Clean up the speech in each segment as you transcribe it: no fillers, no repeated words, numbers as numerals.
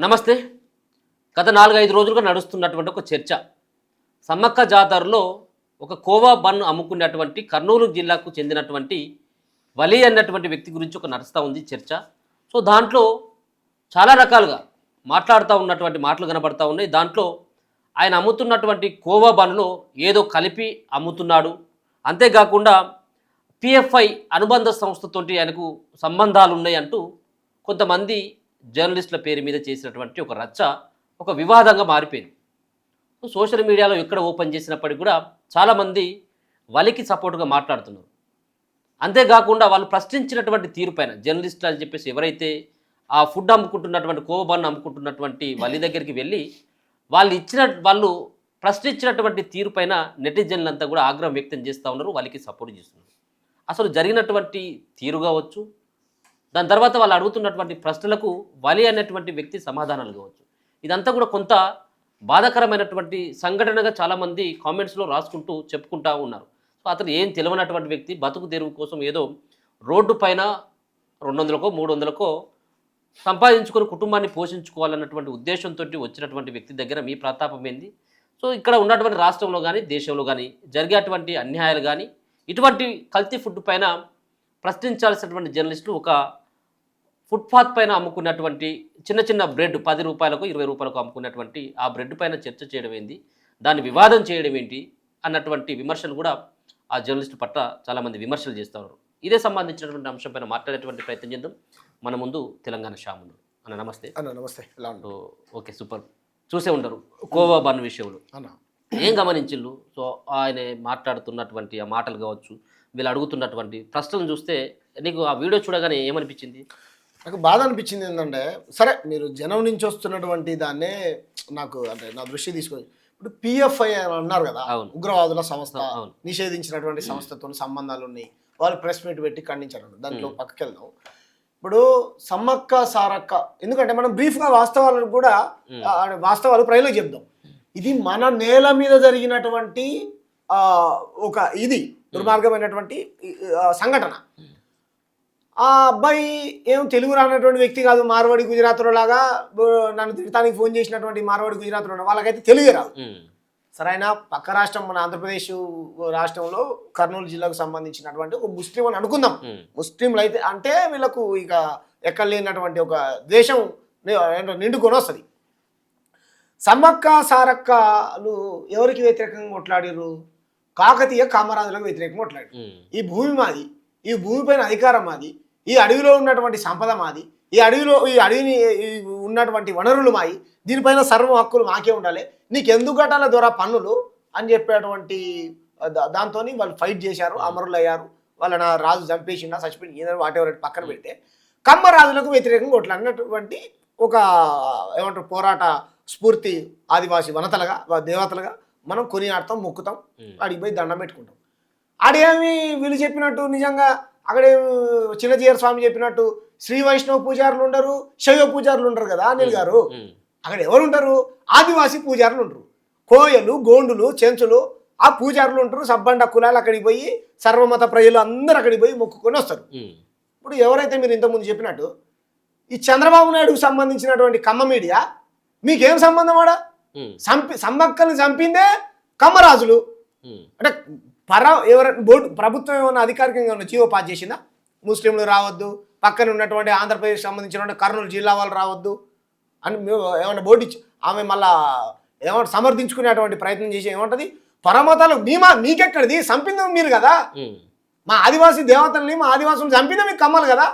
నమస్తే. గత 4-5 రోజులుగా నడుస్తున్నటువంటి ఒక చర్చ. సమ్మక్క జాతరలో ఒక కోవా బన్ అమ్ముకున్నటువంటి కర్నూలు జిల్లాకు చెందినటువంటి వలి అన్నటువంటి వ్యక్తి గురించి ఒక నడుస్తూ ఉంది చర్చ. సో దాంట్లో చాలా రకాలుగా మాట్లాడుతూ ఉన్నటువంటి మాటలు కనబడతా ఉన్నాయి. దాంట్లో ఆయన అమ్ముతున్నటువంటి కోవా బన్లో ఏదో కలిపి అమ్ముతున్నాడు. అంతేకాకుండా పిఎఫ్ఐ అనుబంధ సంస్థతోటి ఆయనకు సంబంధాలు ఉన్నాయి అంటూ కొంతమంది జర్నలిస్టుల పేరు మీద చేసినటువంటి ఒక రచ్చ ఒక వివాదంగా మారిపోయింది. సోషల్ మీడియాలో ఎక్కడ ఓపెన్ చేసినప్పటికీ కూడా చాలామంది వలికి సపోర్ట్గా మాట్లాడుతున్నారు. అంతేకాకుండా వాళ్ళు ప్రశ్నించినటువంటి తీరుపైన జర్నలిస్టులు అని చెప్పేసి ఎవరైతే ఆ ఫుడ్ అమ్ముకుంటున్నటువంటి కోవబాన్ అమ్ముకుంటున్నటువంటి వలి దగ్గరికి వెళ్ళి వాళ్ళు ప్రశ్నించినటువంటి తీరుపైన నెటిజన్లంతా కూడా ఆగ్రహం వ్యక్తం చేస్తూ ఉన్నారు, వాళ్ళకి సపోర్ట్ చేస్తున్నారు. అసలు జరిగినటువంటి తీరు కావచ్చు, దాని తర్వాత వాళ్ళు అడుగుతున్నటువంటి ప్రశ్నలకు వలి అనేటువంటి వ్యక్తి సమాధానాలు కావచ్చు, ఇదంతా కూడా కొంత బాధాకరమైనటువంటి సంఘటనగా చాలామంది కామెంట్స్లో రాసుకుంటూ చెప్పుకుంటూ ఉన్నారు. సో అతను ఏం తెలియనటువంటి వ్యక్తి బతుకు తెరువు కోసం ఏదో రోడ్డు పైన 200కో 300కో సంపాదించుకొని కుటుంబాన్ని పోషించుకోవాలన్నటువంటి ఉద్దేశంతో వచ్చినటువంటి వ్యక్తి దగ్గర మీ ప్రతాపం ఏంది? సో ఇక్కడ ఉన్నటువంటి రాష్ట్రంలో కానీ దేశంలో కానీ జరిగేటువంటి అన్యాయాలు కానీ ఇటువంటి కల్తీ ఫుడ్ పైన ప్రశ్నించాల్సినటువంటి జర్నలిస్టులు ఒక ఫుట్పాత్ పైన అమ్ముకున్నటువంటి చిన్న చిన్న బ్రెడ్ 10 రూపాయలకు 20 రూపాయలకు అమ్ముకున్నటువంటి ఆ బ్రెడ్ పైన చర్చ చేయడం ఏంది, దాన్ని వివాదం చేయడం ఏంటి అన్నటువంటి విమర్శలు కూడా ఆ జర్నలిస్టు పట్ల చాలామంది విమర్శలు చేస్తున్నారు. ఇదే సంబంధించినటువంటి అంశంపైన మాట్లాడేటువంటి ప్రయత్నం చేద్దాం. మన ముందు తెలంగాణ శ్యాములు అన్న. నమస్తే అన్న. నమస్తే. ఎలా ఉంటారు? Okay, super. చూసే ఉంటారు కోవా బన్ విషయంలో ఏం గమనించిళ్ళు? సో ఆయన మాట్లాడుతున్నటువంటి ఆ మాటలు కావచ్చు, వీళ్ళు అడుగుతున్నటువంటి ప్రశ్నలు చూస్తే నీకు ఆ వీడియో చూడగానే ఏమనిపించింది? నాకు బాధ అనిపించింది ఏంటంటే, సరే మీరు జనం నుంచి వస్తున్నటువంటి దాన్నే నాకు అంటే నా దృష్టి తీసుకొని ఇప్పుడు పిఎఫ్ఐ అని అన్నారు కదా, ఉగ్రవాదుల సంస్థ, నిషేధించినటువంటి సంస్థతో సంబంధాలు ఉన్నాయి, వాళ్ళు ప్రెస్ మీట్ పెట్టి ఖండించారు. దాంట్లో పక్కకి వెళ్దాం. ఇప్పుడు సమ్మక్క సారక్క, ఎందుకంటే మనం బ్రీఫ్గా వాస్తవాలను కూడా వాస్తవాలు ప్రజలకు చెప్దాం. ఇది మన నేల మీద జరిగినటువంటి ఒక దుర్మార్గమైనటువంటి సంఘటన. ఆ అబ్బాయి ఏం తెలుగు రానటువంటి వ్యక్తి కాదు, మార్వాడి గుజరాత్లో లాగా నన్ను తిడతానికి ఫోన్ చేసినటువంటి మార్వాడి గుజరాత్లో వాళ్ళకైతే తెలుగే రాదు. సరే, ఆయన పక్క రాష్ట్రం మన ఆంధ్రప్రదేశ్ రాష్ట్రంలో కర్నూలు జిల్లాకు సంబంధించినటువంటి ఒక ముస్లిం అని అనుకుందాం. ముస్లింలు అయితే అంటే వీళ్ళకు ఇక ఎక్కడ లేనటువంటి ఒక ద్వేషం నిండుకొని వస్తుంది. సమ్మక్క సారక్కలు ఎవరికి వ్యతిరేకంగా కొట్లాడారు? కాకతీయ కామరాజులకు వ్యతిరేకంగా కొట్లాడారు. ఈ భూమి మాది, ఈ భూమిపైన అధికారం మాది, ఈ అడవిలో ఉన్నటువంటి సంపద మాది, ఈ అడవిని ఉన్నటువంటి వనరులు మాయి, దీనిపైన సర్వ హక్కులు మాకే ఉండాలి, నీకు ఎందుకు కట్టాల ద్వారా పన్నులు అని చెప్పేటువంటి దాంతో వాళ్ళు ఫైట్ చేశారు, అమరులు అయ్యారు. వాళ్ళని రాజు చంపేసిండా చచ్చిపోయింది ఏదైనా వాటెవర్ పక్కన పెడితే కమ్మరాజులకు వ్యతిరేకంగా కొట్లాడినటువంటి ఒక ఏమంటారు పోరాట స్ఫూర్తి ఆదివాసీ వనతలుగా దేవతలుగా మనం కొనియాడతాం, మొక్కుతాం, అడిగి పోయి దండం పెట్టుకుంటాం. ఆడేమి వీళ్ళు చెప్పినట్టు నిజంగా అక్కడే చిన్నజీయర్ స్వామి చెప్పినట్టు శ్రీ వైష్ణవ పూజారులు ఉండరు, శైవ పూజారులు ఉండరు కదా అనిల్ గారు. అక్కడ ఎవరు ఉంటారు? ఆదివాసీ పూజారులు ఉంటారు. కోయలు, గోండులు, చెంచులు ఆ పూజారులు ఉంటారు. సబ్బండ కులాలు అక్కడికి పోయి సర్వమత ప్రజలు అందరూ అక్కడికి పోయి మొక్కుకొని వస్తారు. ఇప్పుడు ఎవరైతే మీరు ఇంతకుముందు చెప్పినట్టు ఈ చంద్రబాబు నాయుడుకు సంబంధించినటువంటి కమ్మ మీడియా మీకేం సంబంధం? ఆడ సమ్మక్కల్ని చంపిందే కమ్మరాజులు. అంటే బోర్డు ప్రభుత్వం ఏమన్నా అధికారికంగా ఉన్న జీవో పాస్ చేసిందా? ముస్లింలు రావద్దు, పక్కన ఉన్నటువంటి ఆంధ్రప్రదేశ్ సంబంధించిన కర్నూలు జిల్లా వాళ్ళు రావద్దు అని ఏమన్నా బోర్డు ఇచ్చి ఆమె మళ్ళా ఏమన్నా సమర్థించుకునేటువంటి ప్రయత్నం చేసి ఏమంటది, పరమతాలు మీకెక్కడిది, చంపింది మీరు కదా, మా ఆదివాసీ దేవతల్ని మా ఆదివాసులు చంపిందే మీకు కమ్మలు కదా,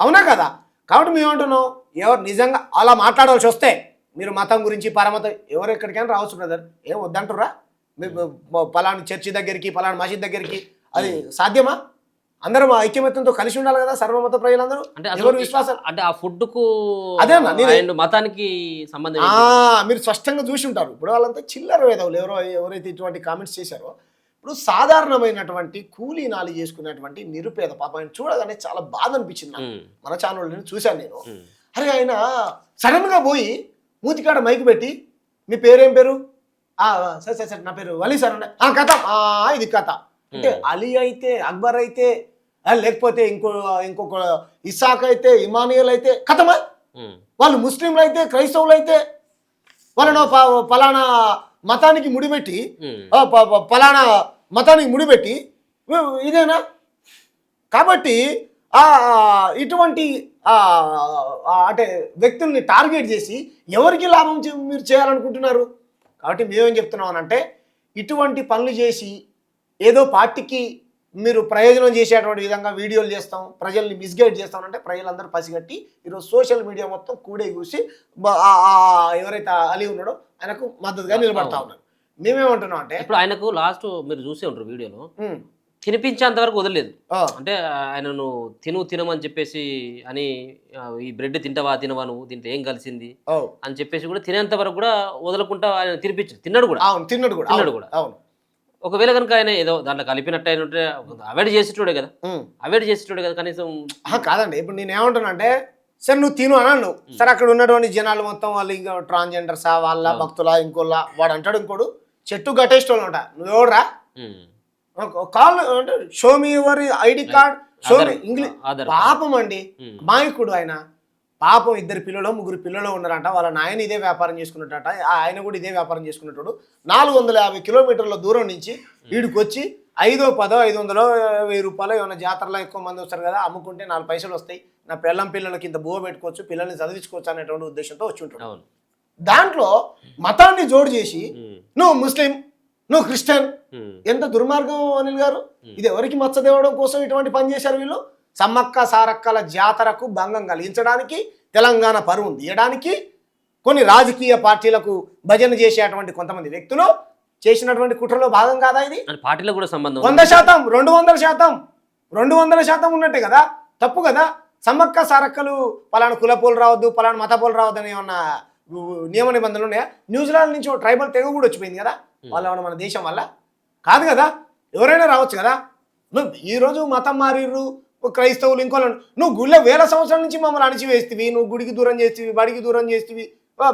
అవునా కదా? కాబట్టి మేము ఏమంటున్నాం, ఎవరు నిజంగా అలా మాట్లాడాల్సి వస్తే మీరు మతం గురించి పరమతం ఎవరు ఎక్కడికైనా రావచ్చు బ్రదర్, ఏం వద్దంటురా? పలానా చర్చి దగ్గరికి పలానా మసీద్ దగ్గరికి అది సాధ్యమా? అందరం ఐక్యమత్యంతో కలిసి ఉండాలి కదా సర్వమత ప్రజలందరూ. అంటే ఎవరు విశ్వాసాలు అంటే ఆ ఫుడ్ కు అదే మతానికి సంబంధం మీరు స్పష్టంగా చూసి ఉంటారు. ఇప్పుడు వాళ్ళంతా చిల్లర వేదవులు ఎవరైతే ఇటువంటి కామెంట్స్ చేశారో. ఇప్పుడు సాధారణమైనటువంటి కూలీ నాలి చేసుకునేటువంటి నిరుపేద పాప ఆయన చూడగానే చాలా బాధ అనిపించింది నాకు. మన ఛానల్ చూశాను నేను. అరే ఆయన సడన్ గా పోయి మూతికాడ మైకు పెట్టి మీ పేరేం పేరు? సరే సరే సరే నా పేరు వలి సార్ అంటే కథ ఇది కథ అంటే అలీ అయితే అక్బర్ అయితే లేకపోతే ఇంకొక ఇసాక్ అయితే ఇమానియల్ అయితే కథమా వాళ్ళు ముస్లింలు అయితే క్రైస్తవులు అయితే వాళ్ళను పలానా మతానికి ముడిపెట్టి పలానా మతానికి ముడిపెట్టి ఇదేనా? కాబట్టి ఇటువంటి అంటే వ్యక్తుల్ని టార్గెట్ చేసి ఎవరికి లాభం మీరు చేయాలనుకుంటున్నారు? కాబట్టి మేమేం చెప్తున్నాం అంటే ఇటువంటి పనులు చేసి ఏదో పార్టీకి మీరు ప్రయోజనం చేసేటువంటి విధంగా వీడియోలు చేస్తాం, ప్రజల్ని మిస్గైడ్ చేస్తామంటే ప్రజలందరూ పసిగట్టి ఈరోజు సోషల్ మీడియా మొత్తం కూడే కూసి ఎవరైతే అలీ ఉన్నాడో ఆయనకు మద్దతుగా నిలబడతా ఉన్నారు. మేమేమంటున్నాం అంటే ఇప్పుడు ఆయనకు లాస్ట్ మీరు చూసే ఉంటారు వీడియోలో తినిపించేంత వరకు వదలలేదు. అంటే ఆయనను తినమని చెప్పేసి అని ఈ బ్రెడ్ తింటావా నువ్వు దీంట్లో ఏం కలిసింది అని చెప్పేసి కూడా తినేంత వరకు కూడా వదలకుండా ఆయన తినిపించాడు. తిన్నాడు కూడా. ఒకవేళ కనుక ఆయన ఏదో దాంట్లో కలిపినట్టు ఆయన ఉంటే అవాయిడ్ చేసేటోడే కదా కనీసం. కాదండి, ఇప్పుడు నేను ఏమంటున్నా అంటే సరే నువ్వు తిను అన్నాను, సరే అక్కడ ఉన్నటువంటి జనాలు మొత్తం వాళ్ళు ఇంకా ట్రాన్స్జెండర్సా వాళ్ళ భక్తులా ఇంకోలా వాడు అంటాడు, ఇంకోడు చెట్టు కట్టేసేటోళ్ళు అంట, నువ్వు ఎవడరా కాల్ అంటే show me your ID card, show me English. పాపం అండి, మాయకుడు ఆయన పాపం, 2 పిల్లలు 3 పిల్లలు ఉన్నారంట, వాళ్ళ నాయన ఇదే వ్యాపారం చేసుకున్నట్ట, ఆయన కూడా ఇదే వ్యాపారం చేసుకున్నట్టు 450 కిలోమీటర్ల దూరం నుంచి వీడికి వచ్చి 500, 1000, 500, 1000 రూపాయలు ఏమైనా జాతరలో ఎక్కువ మంది వస్తారు కదా, అమ్ముకుంటే 4 పైసలు వస్తాయి, నా పిల్లలకి ఇంత బువ్వ పెట్టుకోవచ్చు, పిల్లల్ని చదివించుకోవచ్చు అనేటువంటి ఉద్దేశంతో వచ్చి ఉంటాడు. దాంట్లో మతాన్ని జోడు చేసి నువ్వు ముస్లిం, నువ్వు క్రిస్టియన్, ఎంత దుర్మార్గం అనిల్ గారు. ఇది ఎవరికి మచ్చదేవడం కోసం ఇటువంటి పని చేశారు వీళ్ళు? సమ్మక్క సారక్కల జాతరకు భంగం కలిగించడానికి, తెలంగాణ పరువును తీయడానికి కొన్ని రాజకీయ పార్టీలకు భజన చేసేటువంటి కొంతమంది వ్యక్తులు చేసినటువంటి కుట్రలో భాగం కాదా ఇది? పార్టీలో కూడా సంబంధం 100%, 200% ఉన్నట్టే కదా, తప్పు కదా. సమ్మక్క సారక్కలు పలానా కులపోలు రావద్దు, పలానా మతపోలు రావద్దు అని ఏమన్నా నియమ నిబంధనలు ఉన్నాయా? న్యూజిలాండ్ నుంచి ఒక ట్రైబల్ తెగ కూడా వచ్చిపోయింది కదా, వాళ్ళు మన దేశం వల్ల కాదు కదా, ఎవరైనా రావచ్చు కదా. నువ్వు ఈరోజు మతం మారిర్రు, క్రైస్తవులు ఇంకోళ్ళు, నువ్వు గుళ్ళో 1000 సంవత్సరాల నుంచి మమ్మల్ని అణిచివేస్తేవి, నువ్వు గుడికి దూరం చేస్తేవి, బడికి దూరం చేస్తేవి.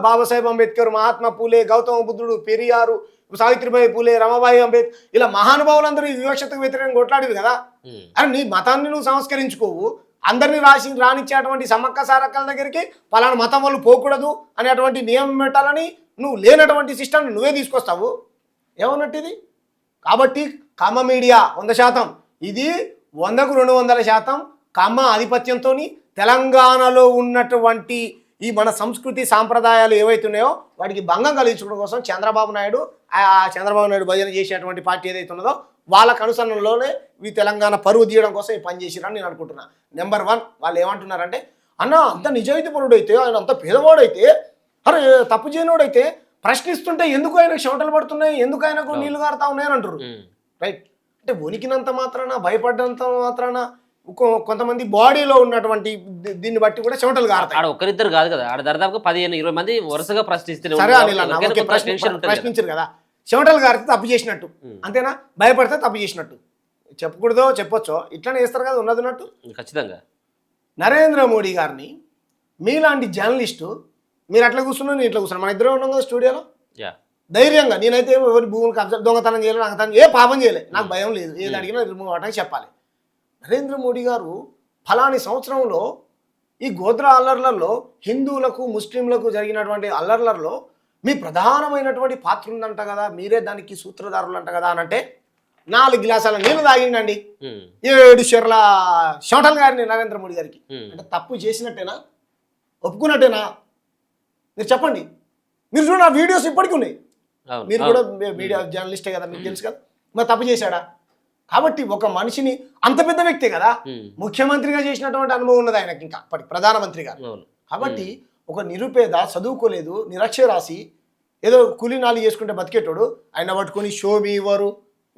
బాబాసాహెబ్ అంబేద్కర్, మహాత్మా పూలే, గౌతమ బుద్ధుడు, పెరియారు, సావిత్రిబాయి పూలే, రమాబాయి అంబేద్కర్, ఇలా మహానుభావులందరూ ఈ వివక్షతకు వ్యతిరేకంగా కొట్లాడేది కదా. అని నీ మతాన్ని నువ్వు సంస్కరించుకోవు, అందరినీ రానిచ్చేటువంటి సమ్మక్క సారక్కల దగ్గరికి పలానా మతం వాళ్ళు పోకూడదు అనేటువంటి నియమం పెట్టాలని నువ్వు లేనటువంటి సిస్టమ్ని నువ్వే తీసుకొస్తావు, ఏమన్నట్టు ఇది? కాబట్టి కమ్మ మీడియా 100%, ఇది 100కు 200% కమ్మ ఆధిపత్యంతో తెలంగాణలో ఉన్నటువంటి ఈ మన సంస్కృతి సాంప్రదాయాలు ఏవైతున్నాయో వాటికి భంగం కలిగించడం కోసం చంద్రబాబు నాయుడు భజన చేసేటువంటి పార్టీ ఏదైతే ఉన్నదో వాళ్ళకు అనుసరణలోనే ఈ తెలంగాణ పరువు తీయడం కోసం ఈ పని చేసిరని నేను అనుకుంటున్నా. నెంబర్ 1 వాళ్ళు ఏమంటున్నారంటే, అన్న అంత నిజాయితీ పరుడు అయితే, ఆయన అంత పేదవాడైతే, అరే తప్పు చేయనోడైతే ప్రశ్నిస్తుంటే ఎందుకు ఆయనకు చెమటలు పడుతున్నాయి, ఎందుకు ఆయనకు నీళ్లు కారుతా ఉన్నాయని అంటారు. రైట్, అంటే వణికినంత మాత్రాన, భయపడ్డంత మాత్రాన కొంతమంది బాడీలో ఉన్నటువంటి దీన్ని బట్టి కూడా చెమటలు కారుతాయి. ఆడ ఒక్కరిద్దరు కాదు కదా, ఆడ దాదాపు 15-20 మంది వరుసగా ప్రశ్నిస్తారు కదా. చెమటలు గారితే తప్పు చేసినట్టు అంతేనా, భయపడితే తప్పు చేసినట్టు చెప్పకూడదో చెప్పొచ్చో, ఇట్లానే వేస్తారు కదా ఉన్నట్టు. ఖచ్చితంగా నరేంద్ర మోడీ గారిని మీలాంటి జర్నలిస్టు మీరు అట్లా కూర్చున్నా, నేను ఇట్లా కూర్చున్నా, మన ఇద్దరు ఉన్నాం కదా స్టూడియోలో, ధైర్యంగా నేనైతే ఎవరి భూములు కబ్జా దొంగతనం చేయలేదు, అంగతనం ఏ పాపం చేయలేదు, నాకు భయం లేదు, ఏది అడిగినా రిమూవ్ అవడానికి చెప్పాలి. నరేంద్ర మోడీ గారు ఫలాని సంవత్సరంలో ఈ గోత్ర అల్లర్లలో హిందువులకు ముస్లింలకు జరిగినటువంటి అల్లర్లలో మీ ప్రధానమైనటువంటి పాత్ర ఉందంట కదా, మీరే దానికి సూత్రధారులు అంట కదా అని అంటే 4 గ్లాసాల నీళ్ళు తాగిండండి 7 షెర్ల షోటల్ గారిని నరేంద్ర మోడీ గారికి. అంటే తప్పు చేసినట్టేనా, ఒప్పుకున్నట్టేనా? మీరు చెప్పండి. మీరు చూడండి, ఆ వీడియోస్ ఇప్పటికీ ఉన్నాయి, మీరు కూడా మీడియా జర్నలిస్టే కదా, మీకు తెలుసు కదా, మరి తప్పు చేశాడా? కాబట్టి ఒక మనిషిని, అంత పెద్ద వ్యక్తే కదా, ముఖ్యమంత్రిగా చేసినటువంటి అనుభవం ఉన్నది ఆయనకి, ఇంకా అప్పటి ప్రధానమంత్రిగా. కాబట్టి ఒక నిరుపేద, చదువుకోలేదు, నిరక్షరాసి, ఏదో కూలీనాలు చేసుకుంటే బతికేటోడు ఆయన పట్టుకొని షో మీ ఇవ్వరు,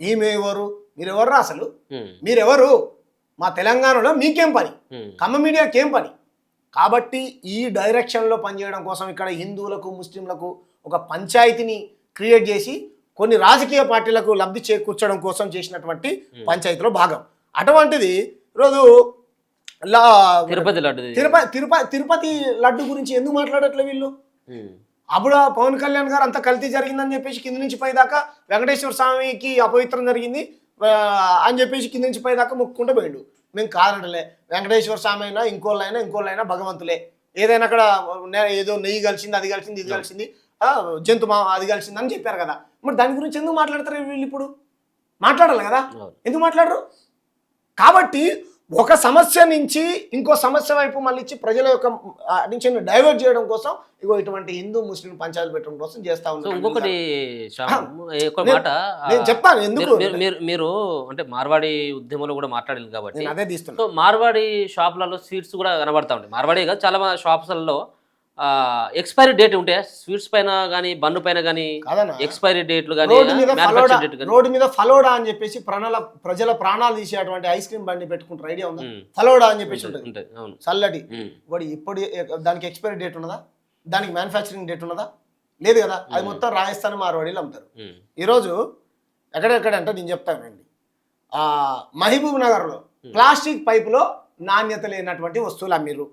ఈమె ఇవ్వరు, మీరెవర్రా అసలు, మీరెవరు, మా తెలంగాణలో మీకేం పని, కమ్మ మీడియాకేం పని? కాబట్టి ఈ డైరెక్షన్లో పనిచేయడం కోసం ఇక్కడ హిందువులకు ముస్లింలకు ఒక పంచాయతీని క్రియేట్ చేసి కొన్ని రాజకీయ పార్టీలకు లబ్ధి చేకూర్చడం కోసం చేసినటువంటి పంచాయతీలో భాగం. అటువంటిది ఈరోజు తిరుపతి లడ్డు గురించి ఎందుకు మాట్లాడట్లే వీళ్ళు? అప్పుడు పవన్ కళ్యాణ్ గారు అంత కల్తీ జరిగిందని చెప్పేసి కింది నుంచి పై దాకా వెంకటేశ్వర స్వామికి అపవిత్రం జరిగింది అని చెప్పేసి కింది నుంచి పై దాకా మొక్కుకుంటూ పోయిండు. మేము కాదంటలే, వెంకటేశ్వర స్వామి అయినా ఇంకోళ్ళైనా భగవంతులే, ఏదైనా అక్కడ ఏదో నెయ్యి కలిసింది, అది కలిసింది, ఇది కలిసింది, జంతు అది కలిసింది అని చెప్పారు కదా. మరి దాని గురించి ఎందుకు మాట్లాడతారు వీళ్ళు? ఇప్పుడు మాట్లాడాలి కదా, ఎందుకు మాట్లాడరు? కాబట్టి ఒక సమస్య నుంచి ఇంకో సమస్య వైపు మళ్ళీ ఇచ్చి ప్రజల యొక్క అటెన్షన్ డైవర్ట్ చేయడం కోసం ఇగో ఇటువంటి హిందూ ముస్లిం పంచాయతీ పెట్టడం కోసం చేస్తా ఉన్నారు. ఇంకొకటి మాట నేను చెప్తాను ఎందుకు. మీరు అంటే మార్వాడి ఉద్యమంలో కూడా మాట్లాడింది కాబట్టి అదే తీస్తున్నా. సో మార్వాడి షాపులలో స్వీట్స్ కూడా కనబడతా ఉంటాయి. మార్వాడి కాదు, చాలా షాప్స్లలో ఎక్స్పైరీ డేట్ ఉంటాయా స్వీట్స్ పైన కానీ బన్ను పైన కానీ? ఎక్స్పైరీ డేట్లు కానీ రోడ్డు మీద ఫలోడా అని చెప్పేసి ప్రజల ప్రాణాలు తీసేటువంటి ఐస్ క్రీమ్ బండి పెట్టుకుంటారు, ఐడియా ఉందా? ఫలోడా అని చెప్పేసి ఉంటుంది చల్లటి వాడు. ఇప్పుడు దానికి ఎక్స్పైరీ డేట్ ఉన్నదా? దానికి మ్యానుఫ్యాక్చరింగ్ డేట్ ఉన్నదా? లేదు కదా. అది మొత్తం రాజస్థాన్ మార్వాడీలు అమ్ముతారు. ఈరోజు ఎక్కడెక్కడంటే నేను చెప్తానండి, మహబూబ్ నగర్లో ప్లాస్టిక్ పైపులో నాణ్యత లేనటువంటి వస్తువులు అమ్మిర్రు.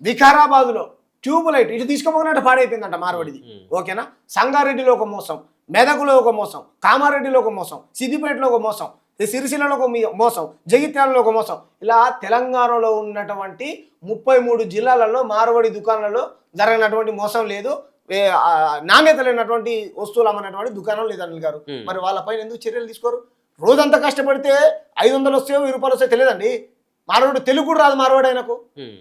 వికారాబాద్లో ట్యూబ్ లైట్ ఇటు తీసుకోపోయినట్టు పాడైపోయిందంట మార్వాడిది. ఓకేనా? సంగారెడ్డిలో ఒక మోసం, మెదకులో ఒక మోసం, కామారెడ్డిలో ఒక మోసం, సిద్దిపేటలో ఒక మోసం, సిరిసిల్లలో ఒక మోసం, జగిత్యాలలో ఒక మోసం. ఇలా తెలంగాణలో ఉన్నటువంటి 33 జిల్లాలలో మార్వాడి దుకాణాలలో జరిగినటువంటి మోసం లేదు, నాణ్యత లేనటువంటి వస్తువులు అమ్మనటువంటి దుకాణం లేదు అనిల్ గారు. మరి వాళ్ళపైన ఎందుకు చర్యలు తీసుకోరు? రోజంతా కష్టపడితే 500 వస్తాయో 1000 రూపాయలు వస్తాయో తెలియదండి. మార్వాడు తెలుగు కూడా రాదు మార్వాడు ఆయనకు.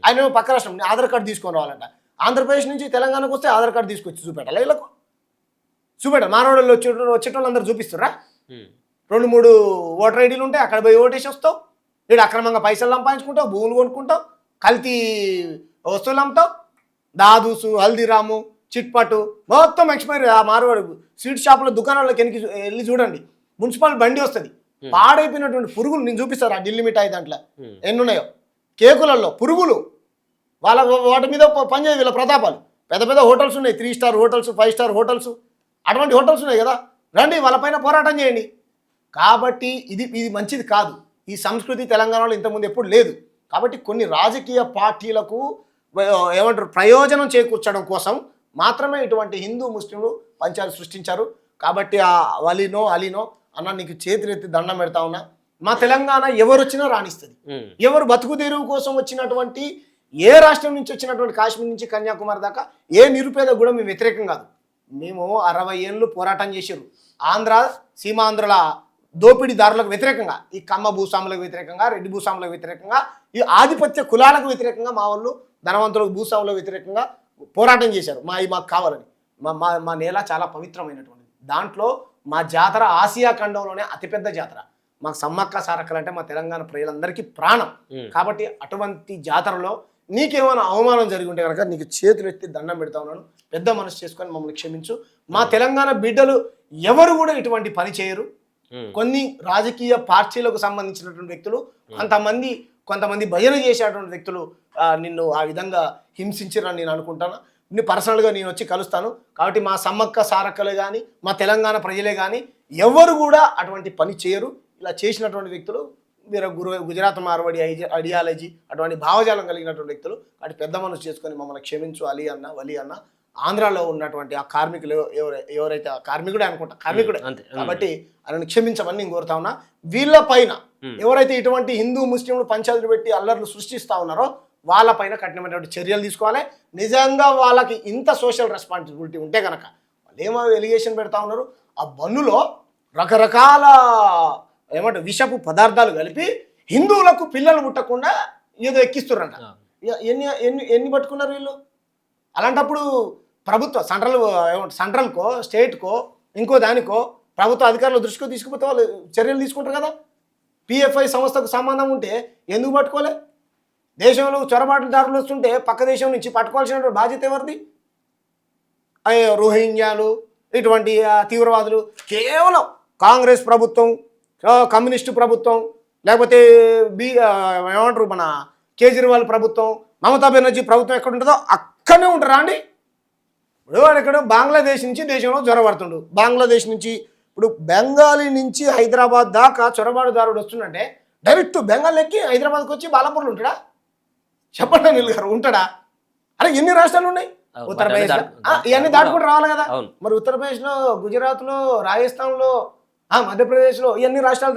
ఆయన పక్క రాష్ట్రం ఆధార్ కార్డు తీసుకొని రావాలంట. ఆంధ్రప్రదేశ్ నుంచి తెలంగాణకు వస్తే ఆధార్ కార్డు తీసుకొచ్చి చూపెట్టాలి వీళ్ళకు. చూపెట్టాలి. మార్వాడలో వచ్చేటోళ్ళు అందరూ చూపిస్తారా? 2-3 ఓటర్ ఐడీలు ఉంటాయి, అక్కడ పోయి ఓటేసి వస్తావు. ఇక్కడ అక్రమంగా పైసలు సంపాదించుకుంటావు, భూములు కొనుక్కుంటావు, కల్తీ వస్తువులు అమ్ముతావు. దాదూసు, హల్దీరాము, చిట్పటు మొత్తం ఎక్స్పైరీ. ఆ మార్వాడు స్వీట్ షాపుల దుకాణాల్లోకి వెళ్ళి చూడండి, మున్సిపల్ బండి వస్తుంది, పాడైపోయినటువంటి పురుగులు నేను చూపిస్తారు. ఆ ఢిల్లీ మిఠాయి దాంట్లో ఎన్ని ఉన్నాయో కేకులలో పురుగులు. వాటి మీద పనిచేయ వీళ్ళ ప్రతాపాలు. పెద్ద పెద్ద హోటల్స్ ఉన్నాయి, 3 స్టార్ హోటల్స్, 5 స్టార్ హోటల్స్, అటువంటి హోటల్స్ ఉన్నాయి కదా. రండి వాళ్ళపైన పోరాటం చేయండి. కాబట్టి ఇది మంచిది కాదు. ఈ సంస్కృతి తెలంగాణలో ఇంతకుముందు ఎప్పుడు లేదు. కాబట్టి కొన్ని రాజకీయ పార్టీలకు ఏమంటారు ప్రయోజనం చేకూర్చడం కోసం మాత్రమే ఇటువంటి హిందూ ముస్లింలు పంచాయతీ సృష్టించారు. కాబట్టి ఆ అలీనో అన్న నీకు చేతులెత్తి దండం పెడతా ఉన్నా. మా తెలంగాణ ఎవరు వచ్చినా రాణిస్తుంది. ఎవరు బతుకు తెరువు కోసం వచ్చినటువంటి ఏ రాష్ట్రం నుంచి వచ్చినటువంటి కాశ్మీర్ నుంచి కన్యాకుమారి దాకా ఏ నిరుపేద కూడా మేము వ్యతిరేకం కాదు. మేము 60 ఏళ్ళు పోరాటం చేశారు. ఆంధ్ర సీమాంధ్రుల దోపిడీదారులకు వ్యతిరేకంగా, ఈ కమ్మ భూస్వాములకు వ్యతిరేకంగా, రెడ్డి భూస్వాములకు వ్యతిరేకంగా, ఈ ఆధిపత్య కులాలకు వ్యతిరేకంగా, మా వాళ్ళు ధనవంతులకు భూస్వాములకు వ్యతిరేకంగా పోరాటం చేశారు. మాకు కావాలని. మా నేల చాలా పవిత్రమైనటువంటిది. దాంట్లో మా జాతర ఆసియా ఖండంలోనే అతిపెద్ద జాతర. మాకు సమ్మక్క సారక్కలు అంటే మా తెలంగాణ ప్రజలందరికీ ప్రాణం. కాబట్టి అటువంటి జాతరలో నీకేమైనా అవమానం జరిగి ఉంటే కనుక నీకు చేతులు ఎత్తి దండం పెడతా ఉన్నాను. పెద్ద మనసు చేసుకొని మమ్మల్ని క్షమించు. మా తెలంగాణ బిడ్డలు ఎవరు కూడా ఇటువంటి పని చేయరు. కొన్ని రాజకీయ పార్టీలకు సంబంధించినటువంటి వ్యక్తులు, కొంతమంది భజన చేసేటువంటి వ్యక్తులు నిన్ను ఆ విధంగా హింసించారని నేను అనుకుంటాను. పర్సనల్గా నేను వచ్చి కలుస్తాను. కాబట్టి మా సమ్మక్క సారక్కలే కానీ, మా తెలంగాణ ప్రజలే కానీ ఎవరు కూడా అటువంటి పని చేయరు. ఇలా చేసినటువంటి వ్యక్తులు వీరు గుజరాత్ మార్వాడి ఐడియాలజీ అటువంటి భావజాలం కలిగినటువంటి వ్యక్తులు. అటు పెద్ద మనసు చేసుకొని మమ్మల్ని క్షమించు అలీ అన్న, వలి అన్న. ఆంధ్రాలో ఉన్నటువంటి ఆ కార్మికులు ఎవరైతే కార్మికుడే అనుకుంటా, కార్మికుడే కాబట్టి ఆయనను క్షమించమని నేను కోరుతా ఉన్నా. వీళ్ళ పైన ఎవరైతే ఇటువంటి హిందూ ముస్లింలు పంచాయతీలు పెట్టి అల్లర్లు సృష్టిస్తూ ఉన్నారో వాళ్ళపైన కఠినమైనటువంటి చర్యలు తీసుకోవాలి. నిజంగా వాళ్ళకి ఇంత సోషల్ రెస్పాన్సిబిలిటీ ఉంటే కనుక వాళ్ళు ఏమో ఎలిగేషన్ పెడతా ఉన్నారు. ఆ బన్నులో రకరకాల విషపు పదార్థాలు కలిపి హిందువులకు పిల్లలు పుట్టకుండా ఏదో ఎక్కిస్తున్నారంట. ఎన్ని పట్టుకున్నారు వీళ్ళు? అలాంటప్పుడు ప్రభుత్వ సెంట్రల్కో స్టేట్కో ఇంకో దానికో ప్రభుత్వ అధికారుల దృష్టికో తీసుకుపోతే వాళ్ళు చర్యలు తీసుకుంటారు కదా. పిఎఫ్ఐ సంస్థకు సంబంధం ఉంటే ఎందుకు పట్టుకోలే? దేశంలో చొరబాటుదారులు వస్తుంటే పక్క దేశం నుంచి పట్టుకోవాల్సినటువంటి బాధ్యత ఎవరిది? రోహింగ్యాలు ఇటువంటి తీవ్రవాదులు కేవలం కాంగ్రెస్ ప్రభుత్వం, కమ్యూనిస్టు ప్రభుత్వం, లేకపోతే ఏమంటారు మన కేజ్రీవాల్ ప్రభుత్వం, మమతా బెనర్జీ ప్రభుత్వం ఎక్కడ ఉంటుందో అక్కడనే ఉంటారా అండి? ఇప్పుడు వాడు ఎక్కడ బంగ్లాదేశ్ నుంచి దేశంలో చొరబడుతుండు. బంగ్లాదేశ్ నుంచి ఇప్పుడు బెంగాలీ నుంచి హైదరాబాద్ దాకా చొరబాటుదారుడు వస్తుందంటే డైరెక్ట్ బెంగాల్ ఎక్కి హైదరాబాద్కి వచ్చి బాలాపూర్లో ఉంటాడా? చెప్పండి అనిల్ గారు, ఉంటాడా? అరే ఎన్ని రాష్ట్రాలు ఉన్నాయి ఉత్తరప్రదేశ్, ఇవన్నీ దాటుకుంటూ రావాలి కదా. మరి ఉత్తరప్రదేశ్లో, గుజరాత్లో, రాజస్థాన్లో, మధ్యప్రదేశ్లో ఇవన్నీ రాష్ట్రాలు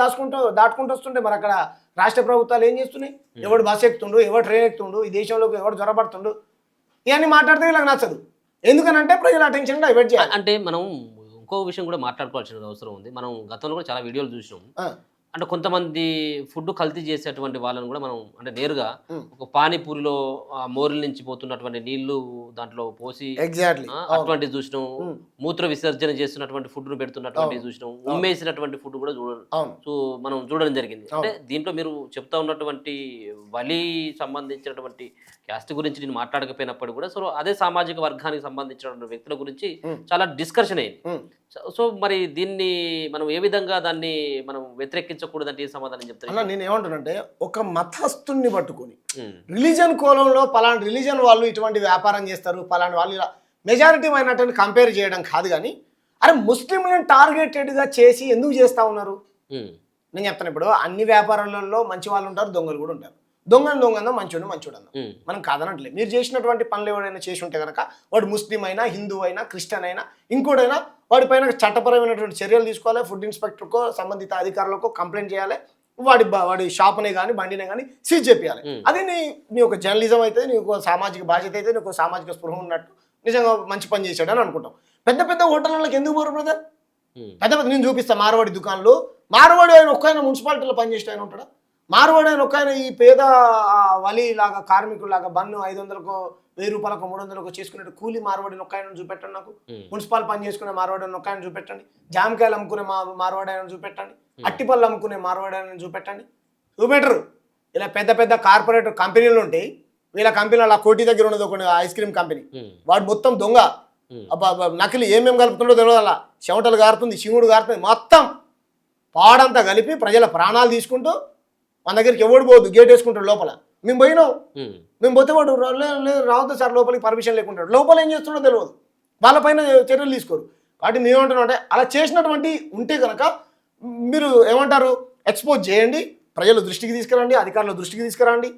దాటుకుంటూ వస్తుంటే మరి అక్కడ రాష్ట్ర ప్రభుత్వాలు ఏం చేస్తున్నాయి? ఎవడు బస్ ఎక్కుతుండు, ఎవడు ట్రైన్ ఎక్కుతుండు, ఈ దేశంలోకి ఎవడు జ్వరపడుతుండు, ఇవన్నీ మాట్లాడితే వీళ్ళకి నచ్చదు. ఎందుకనంటే ప్రజల అటెన్షన్ డైవర్ట్ చేయాలి. అంటే మనం ఇంకో విషయం కూడా మాట్లాడుకోవాల్సిన అవసరం ఉంది. మనం గతంలో కూడా చాలా వీడియోలు చూసినాం. అంటే కొంతమంది ఫుడ్ కల్తీ చేసేటువంటి వాళ్ళని కూడా మనం అంటే నేరుగా ఒక పానీపూరిలో మోరిల నుంచి పోతున్నటువంటి నీళ్లు దాంట్లో పోసి ఎగ్జాక్ట్లీ అటువంటి చూసినాం. మూత్ర విసర్జన చేస్తున్నటువంటి ఫుడ్ ను పెడుతున్నటువంటి చూసినాం. ఉమ్మేసినటువంటి ఫుడ్ కూడా మనం చూడడం జరిగింది. అంటే దీంట్లో మీరు చెప్తా ఉన్నటువంటి వలి సంబంధించినటువంటి క్యాస్ట్ గురించి నేను మాట్లాడకపోయినప్పుడు కూడా సో అదే సామాజిక వర్గానికి సంబంధించినటువంటి వ్యక్తుల గురించి చాలా డిస్కషన్ అయింది. సో మరి దీన్ని మనం ఏ విధంగా దాన్ని మనం వ్యతిరేకించకూడదంటే ఏ సమాధానం చెప్తాను? నేను ఏమంటానంటే ఒక మతస్థుని పట్టుకొని రిలీజన్ కోణంలో పలానా రిలీజన్ వాళ్ళు ఇటువంటి వ్యాపారం చేస్తారు, పలానా వాళ్ళు ఇలా మెజారిటీ అయినట్టు కంపేర్ చేయడం కాదు. కానీ అరే ముస్లింలను టార్గెటెడ్గా చేసి ఎందుకు చేస్తూ ఉన్నారు? నేను చెప్తాను, ఇప్పుడు అన్ని వ్యాపారాలలో మంచి వాళ్ళు ఉంటారు, దొంగలు కూడా ఉంటారు. దొంగందో మంచోడు మంచోడు మనం కాదనట్లేదు. మీరు చేసినటువంటి పనులు ఎవరైనా చేసి ఉంటే కనుక వాడు ముస్లిం అయినా, హిందూ అయినా, క్రిస్టియన్ అయినా, ఇంకోటైనా వాడిపైన చట్టపరమైనటువంటి చర్యలు తీసుకోవాలి. ఫుడ్ ఇన్స్పెక్టర్కో సంబంధిత అధికారులకు కంప్లైంట్ చేయాలి. వాడి షాప్ని కానీ బండిని కానీ సీజ్ చేయాలి. అది నీ ఒక జర్నలిజం అయితే, నీకు సామాజిక బాధ్యత అయితే, నీకు సామాజిక స్పృహ ఉన్నట్టు నిజంగా మంచి పని చేశాడు అని అనుకుంటాం. పెద్ద పెద్ద హోటళ్ళకి ఎందుకు పోరు బ్రదర్? పెద్ద నేను చూపిస్తాను మార్వాడి దుకాణాలు. మార్వాడి ఆయన ఒక్కైనా మున్సిపాలిటీలో పనిచేస్తే ఆయన ఉంటాడా? మార్వాడి ఆయన ఒక్కైనా ఈ పేద వలి లాగా కార్మికులాగా బన్ను 500కో 1000 రూపాయలకు 300కో చేసుకునే కూలీ మార్వాడిని ఒక్కైనా చూపెట్టండి. నాకు మున్సిపల్ పని చేసుకునే మార్వాడిని ఒక్కైనా చూపెట్టండి. జామకాయలు అమ్ముకునే మార్వాడి ఆయన చూపెట్టండి. అట్టిపళ్ళు అమ్ముకునే మార్వాడి ఆయన చూపెట్టండి. చూపెట్టరు. ఇలా పెద్ద పెద్ద కార్పొరేట్ కంపెనీలు ఉంటాయి. వీళ్ళ కంపెనీ అలా కోటి దగ్గర ఉన్నది ఒక ఐస్ క్రీమ్ కంపెనీ. వాడు మొత్తం దొంగ, నకిలీ ఏమేమి కలుపుతుండో తెలియదు. అలా చెమటలు గారుతుంది, శివుడు గారుతుంది, మొత్తం పాడంతా కలిపి ప్రజల ప్రాణాలు తీసుకుంటూ మన దగ్గరికి ఎవడు పోదు, గేట్ వేసుకుంటాడు లోపల. మేము పోయినాం, మేము పోతే వాడు రావద్దు సార్ లోపలికి పర్మిషన్ లేకుంటాడు. లోపల ఏం చేస్తుండో తెలియదు, వాళ్ళపైన చర్యలు తీసుకోరు. కాబట్టి మేము ఏమంటున్నాం అంటే అలా చేసినటువంటి ఉంటే కనుక మీరు ఏమంటారు, ఎక్స్పోజ్ చేయండి, ప్రజల దృష్టికి తీసుకురండి, అధికారుల దృష్టికి తీసుకురండి,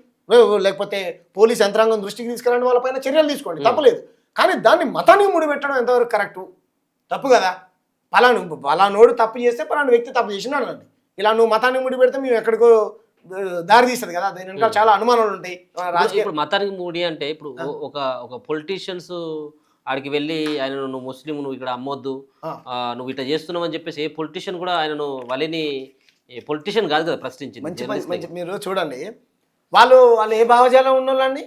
లేకపోతే పోలీస్ యంత్రాంగం దృష్టికి తీసుకురండి, వాళ్ళపైన చర్యలు తీసుకోండి, తప్పలేదు. కానీ దాన్ని మతానికి ముడిపెట్టడం ఎంతవరకు కరెక్టు? తప్పు కదా. పలానోడు తప్పు చేస్తే పలానా వ్యక్తి తప్పు చేసినాడు అండి. ఇలా నువ్వు మతానికి ముడి పెడితే మేము ఎక్కడికో దారి తీస్తుంది కదా. దాని వెనకాల చాలా అనుమానాలు ఉంటాయి. ఇప్పుడు మతానికి ముడి అంటే ఇప్పుడు ఒక పొలిటీషియన్స్ ఆడికి వెళ్ళి ఆయనను నువ్వు ముస్లిం, నువ్వు ఇక్కడ అమ్మొద్దు, నువ్వు ఇట్లా చేస్తున్నావు అని చెప్పేసి ఏ పొలిటీషియన్ కూడా ఆయనను వలిని పొలిటీషియన్ కాదు కదా ప్రశ్నించింది. మీరు చూడండి, వాళ్ళు ఏ భావజాలం ఉన్నోళ్ళండి,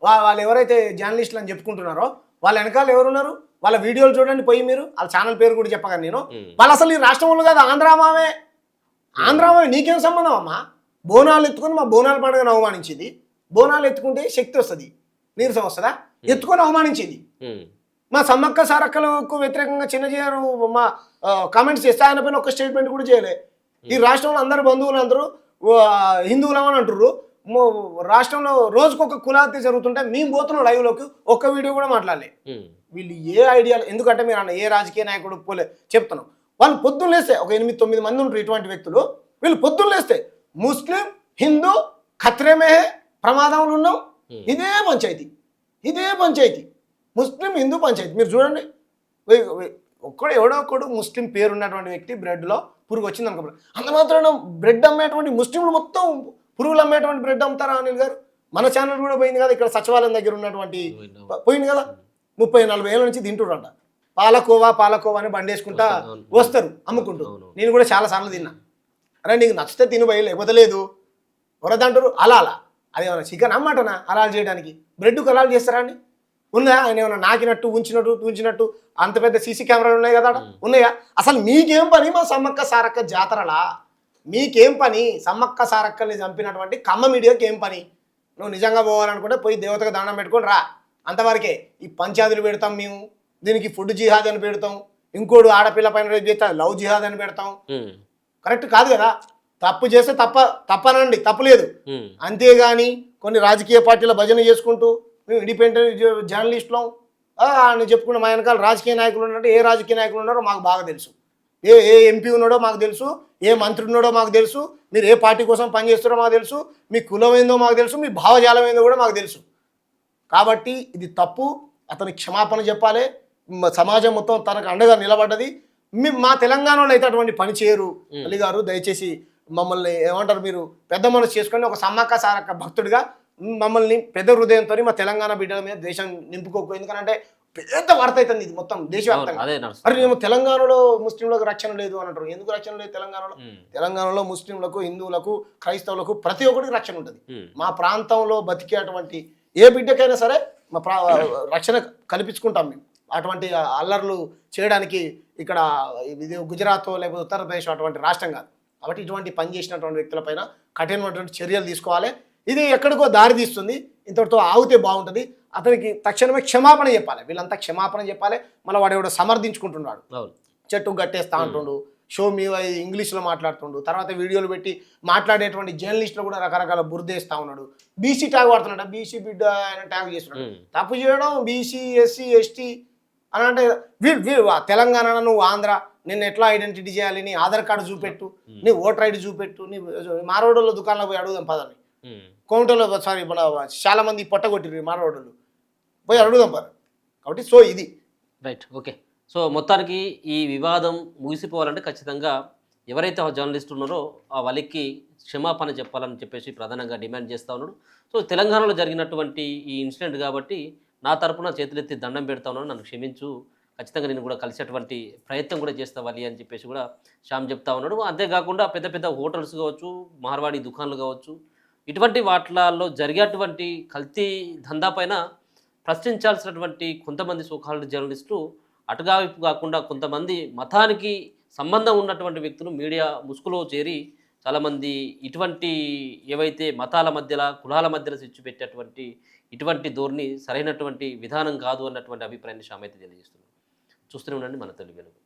వాళ్ళు ఎవరైతే జర్నలిస్టులు అని చెప్పుకుంటున్నారో వాళ్ళ వెనకాల ఎవరున్నారు? వాళ్ళ వీడియోలు చూడండి పోయి, మీరు వాళ్ళ ఛానల్ పేరు కూడా చెప్పగానే నేను, వాళ్ళు అసలు ఈ రాష్ట్రంలో కాదు, ఆంధ్రామావే. ఆంధ్రామావే నీకేం సంబంధం అమ్మా? బోనాలు ఎత్తుకొని మా బోనాల పండుగను అవమానించింది. బోనాలు ఎత్తుకుంటే శక్తి వస్తుంది, నీరసం వస్తుందా? ఎత్తుకొని అవమానించింది. మా సమ్మక్క సారక్కలకు వ్యతిరేకంగా చిన్నజీఆర్ మా కామెంట్స్ చేస్తే ఆయన పైన ఒక స్టేట్మెంట్ కూడా చేయలే. ఈ రాష్ట్రంలో అందరు బంధువులు అందరూ హిందువులమని అంటారు. రాష్ట్రంలో రోజుకొక కులాహత్య జరుగుతుంటే మేము పోతున్నాం లైవ్లోకి, ఒక్క వీడియో కూడా మాట్లాడలే. వీళ్ళు ఏ ఐడియాలు, ఎందుకంటే మీరు అన్న ఏ రాజకీయ నాయకుడు పోలే చెప్తున్నాం. వాళ్ళు పొద్దున్న లేస్తే ఒక 8-9 మంది ఉంటారు ఇటువంటి వ్యక్తులు. వీళ్ళు పొద్దున్న లేస్తే ముస్లిం, హిందూ, ఖత్రేమే ప్రమాదంలో ఉన్నాం. ఇదే పంచాయతీ ముస్లిం హిందూ పంచాయతీ. మీరు చూడండి, ఎవడో ఒకడు ముస్లిం పేరు ఉన్నటువంటి వ్యక్తి బ్రెడ్లో పురుగు వచ్చింది అనుకో, అంత మాత్రం బ్రెడ్ అమ్మేటువంటి ముస్లింలు మొత్తం పురుగులు అమ్మేటువంటి బ్రెడ్ అమ్ముతారా అనిల్ గారు? మన ఛానల్ కూడా పోయింది కదా, ఇక్కడ సచివాలయం దగ్గర ఉన్నటువంటి పోయింది కదా, 30-40 ఏళ్ళ నుంచి తింటున్నారంట. పాలకోవా అని బండి వేసుకుంటా వస్తారు అమ్ముకుంటూ. నేను కూడా చాలా సార్లు తిన్నా. అరే నీకు నచ్చితే తినిపోయి, లేకపోతే లేదు. ఎవరదంటారు అలా అదేమన్నా చికెన్ మటనా అలాల్ చేయడానికి? బ్రెడ్కు అలాల్ చేస్తారా అండి? ఉన్నాయా? ఆయన ఏమన్నా నాకినట్టు ఉంచినట్టు అంత పెద్ద సీసీ కెమెరాలు ఉన్నాయి కదా, ఉన్నాయా? అసలు మీకేం పని మా సమ్మక్క సారక్క జాతరలా? మీకేం పని? సమ్మక్క సారక్కల్ని చంపినటువంటి కమ్మ మీడియాకి ఏం పని? నువ్వు నిజంగా పోవాలనుకుంటే పోయి దేవతకు దండం పెట్టుకొని రా, అంతవరకే. ఈ పంచాయతీలు పెడతాం మేము, దీనికి ఫుడ్ జిహాద్ అని పెడతాం, ఇంకోడు ఆడపిల్ల పైన రేపు చేస్తే లవ్ జిహాద్ అని పెడతాం. కరెక్ట్ కాదు కదా. తప్పు చేస్తే తప్పనండి, తప్పులేదు. అంతేగాని కొన్ని రాజకీయ పార్టీల భజన చేసుకుంటూ మేము ఇండిపెండెంట్ జర్నలిస్టులం అని చెప్పుకున్న మా వెనకాల రాజకీయ నాయకులు ఉన్నట్టు, ఏ రాజకీయ నాయకులు ఉన్నారో మాకు బాగా తెలుసు. ఏ ఎంపీ ఉన్నాడో మాకు తెలుసు, ఏ మంత్రి ఉన్నాడో మాకు తెలుసు, మీరు ఏ పార్టీ కోసం పనిచేస్తారో మాకు తెలుసు, మీ కులం ఏందో మాకు తెలుసు, మీ భావజాలం ఏందో కూడా మాకు తెలుసు. కాబట్టి ఇది తప్పు, అతనికి క్షమాపణ చెప్పాలి. సమాజం మొత్తం తనకు అండగా నిలబడ్డది. మా తెలంగాణలో అయితే అటువంటి పని చేయరు. అలీ గారు దయచేసి మమ్మల్ని ఏమంటారు, మీరు పెద్ద మనసు చేసుకొని ఒక సమ్మక్క సారక్క భక్తుడిగా మమ్మల్ని పెద్ద హృదయంతో మా తెలంగాణ బిడ్డల మీద దేశం నింపుకోకు, ఎందుకంటే పెద్ద వార్త అవుతుంది ఇది మొత్తం దేశవ్యాప్తంగా. అదే అరే నడుస్తుంది. మేము తెలంగాణలో ముస్లింలకు రక్షణ లేదు అని అంటారు. ఎందుకు రక్షణ లేదు తెలంగాణలో? ఉమ్, తెలంగాణలో ముస్లింలకు, హిందువులకు, క్రైస్తవులకు ప్రతి ఒక్కరికి రక్షణ ఉంటుంది. ఉమ్, మా ప్రాంతంలో బతికేటువంటి ఏ బిడ్డకైనా సరే రక్షణ కల్పించుకుంటాం మేము. అటువంటి అల్లర్లు చేయడానికి ఇక్కడ ఇది గుజరాత్ లేకపోతే ఉత్తరప్రదేశ్ అటువంటి రాష్ట్రం కాదు. కాబట్టి ఇటువంటి పని చేసినటువంటి వ్యక్తులపైన కఠినమైనటువంటి చర్యలు తీసుకోవాలి. ఇది ఎక్కడికో దారి తీస్తుంది, ఇంతటితో ఆగితే బాగుంటుంది. అతనికి తక్షణమే క్షమాపణ చెప్పాలి, వీళ్ళంతా క్షమాపణ చెప్పాలి. మళ్ళీ వాడు ఎవడో సమర్థించుకుంటున్నాడు, అవును. చెట్టు కట్టేస్తా అంటుండు, షో మీ ఇంగ్లీష్లో మాట్లాడుతుండు, తర్వాత వీడియోలు పెట్టి మాట్లాడేటువంటి జర్నలిస్టులు కూడా రకరకాల బురదేస్తా ఉన్నాడు. బీసీ ట్యాగ్ వాడుతున్నాడు, బీసీ బిడ్డ ఆయన ట్యాగ్ చేస్తున్నాడు. తప్పు చేయడం బీసీ, ఎస్సీ, ఎస్టీ అని అంటే తెలంగాణ నువ్వు ఆంధ్ర, నిన్ను ఎట్లా ఐడెంటిటీ చేయాలి, నీ ఆధార్ కార్డు చూపెట్టు, నీ ఓటర్ ఐడి చూపెట్టు, నీ మారోడోళ్ళ దుకాణంలో పోయి అడుగుదాం పదని. కోమటలో సారీ మన చాలా మంది పొట్టగొట్టిరు మారోడోళ్ళు, పోయి అడుగుదాం పద. కాబట్టి సో ఇది రైట్, ఓకే. సో మొత్తానికి ఈ వివాదం ముగిసిపోవాలంటే ఖచ్చితంగా ఎవరైతే ఆ జర్నలిస్ట్ ఉన్నారో ఆ వాళ్ళకి క్షమాపణ చెప్పాలని చెప్పేసి ప్రధానంగా డిమాండ్ చేస్తూ ఉన్నాడు. సో తెలంగాణలో జరిగినటువంటి ఈ ఇన్సిడెంట్ కాబట్టి నా తరపున చేతులెత్తి దండం పెడతా ఉన్నాను, నన్ను క్షమించు, ఖచ్చితంగా నేను కూడా కలిసేటువంటి ప్రయత్నం కూడా చేస్తావాలి అని చెప్పేసి కూడా శ్యామ్ చెప్తా ఉన్నాడు. అంతేకాకుండా పెద్ద పెద్ద హోటల్స్ కావచ్చు, మార్వాడి దుకాణాలు కావచ్చు, ఇటువంటి వాటిలలో జరిగేటువంటి కల్తీ దందా పైన ప్రశ్నించాల్సినటువంటి కొంతమంది సోకాల్డ్ జర్నలిస్టులు అటుగా వైపు కాకుండా కొంతమంది మతానికి సంబంధం ఉన్నటువంటి వ్యక్తులు మీడియా ముసుగులో చేరి చాలామంది ఇటువంటి ఏవైతే మతాల మధ్యలో, కులాల మధ్యలో స్విచ్ పెట్టేటువంటి ఇటువంటి ధోరణి సరైనటువంటి విధానం కాదు అన్నటువంటి అభిప్రాయాన్ని శ్యామ్ అయితే తెలియజేస్తున్నాడు. చూస్తూనే ఉండండి మన తెలుగు వెలుగు.